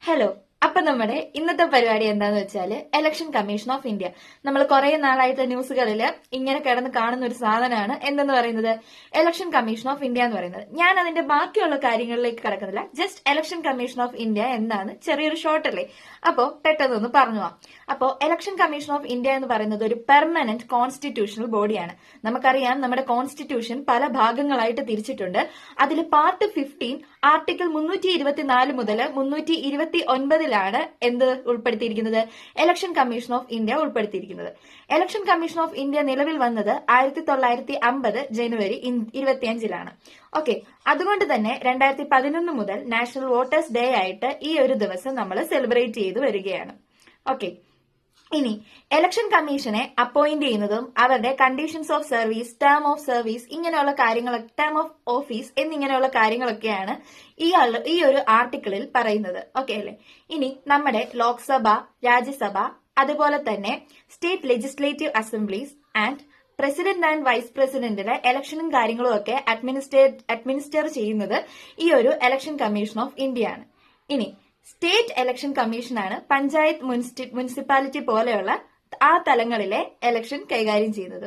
Hello. അപ്പൊ നമ്മുടെ ഇന്നത്തെ പരിപാടി എന്താന്ന് വെച്ചാല് ഇലക്ഷൻ കമ്മീഷൻ ഓഫ് ഇന്ത്യ. നമ്മൾ കുറെ നാളായിട്ട് ന്യൂസുകളിൽ ഇങ്ങനെ കിടന്ന് കാണുന്ന ഒരു സാധനമാണ് എന്തെന്ന് പറയുന്നത്, ഇലക്ഷൻ കമ്മീഷൻ ഓഫ് ഇന്ത്യ എന്ന് പറയുന്നത്. ഞാൻ അതിന്റെ ബാക്കിയുള്ള കാര്യങ്ങളിലേക്ക് കിടക്കുന്നില്ല. Just election commission of India എന്താണ് ചെറിയൊരു ഷോർട്ട് അല്ലേ, അപ്പോ പെട്ടെന്നൊന്ന് പറഞ്ഞു പോവാം. അപ്പോ ഇലക്ഷൻ കമ്മീഷൻ ഓഫ് ഇന്ത്യ എന്ന് പറയുന്നത് ഒരു പെർമനന്റ് കോൺസ്റ്റിറ്റ്യൂഷണൽ ബോഡിയാണ്. നമുക്കറിയാം നമ്മുടെ കോൺസ്റ്റിറ്റ്യൂഷൻ പല ഭാഗങ്ങളായിട്ട് തിരിച്ചിട്ടുണ്ട്. അതിൽ പാർട്ട് 15 ആർട്ടിക്കിൾ 324 മുതൽ 329 എന്ത് ഉൾപ്പെടുത്തിയിരിക്കുന്നത്, ഇലക്ഷൻ കമ്മീഷൻ ഓഫ് ഇന്ത്യ ഉൾപ്പെടുത്തിയിരിക്കുന്നത്. ഇലക്ഷൻ കമ്മീഷൻ ഓഫ് ഇന്ത്യ നിലവിൽ വന്നത് 1950 ജനുവരി 25 ഓക്കെ. അതുകൊണ്ട് തന്നെ 2011 മുതൽ നാഷണൽ വോട്ടേഴ്സ് ഡേ ആയിട്ട് ഈ ഒരു ദിവസം നമ്മൾ സെലിബ്രേറ്റ് ചെയ്തു വരികയാണ്. ഓക്കെ. ഇനി ഇലക്ഷൻ കമ്മീഷനെ അപ്പോയിന്റ് ചെയ്യുന്നതും അവരുടെ conditions of service, term of service, ഇങ്ങനെയുള്ള കാര്യങ്ങൾ, ടേം ഓഫ് ഓഫീസ് എന്നിങ്ങനെയുള്ള കാര്യങ്ങളൊക്കെയാണ് ഈ ഒരു ആർട്ടിക്കിളിൽ പറയുന്നത്. ഓക്കെ അല്ലേ. ഇനി നമ്മുടെ ലോക്സഭ, രാജ്യസഭ, അതുപോലെ തന്നെ state legislative assemblies and president and vice പ്രസിഡന്റിന്റെ ഇലക്ഷനും കാര്യങ്ങളും ഒക്കെ അഡ്മിനിസ്റ്റർ ചെയ്യുന്നത് ഈ ഒരു ഇലക്ഷൻ കമ്മീഷൻ ഓഫ് ഇന്ത്യ ആണ്. ഇനി സ്റ്റേറ്റ് ഇലക്ഷൻ കമ്മീഷനാണ് പഞ്ചായത്ത്, മുനിസിപ്പാലിറ്റി പോലെയുള്ള ആ തലങ്ങളിലെ ഇലക്ഷൻ കൈകാര്യം ചെയ്യുന്നത്.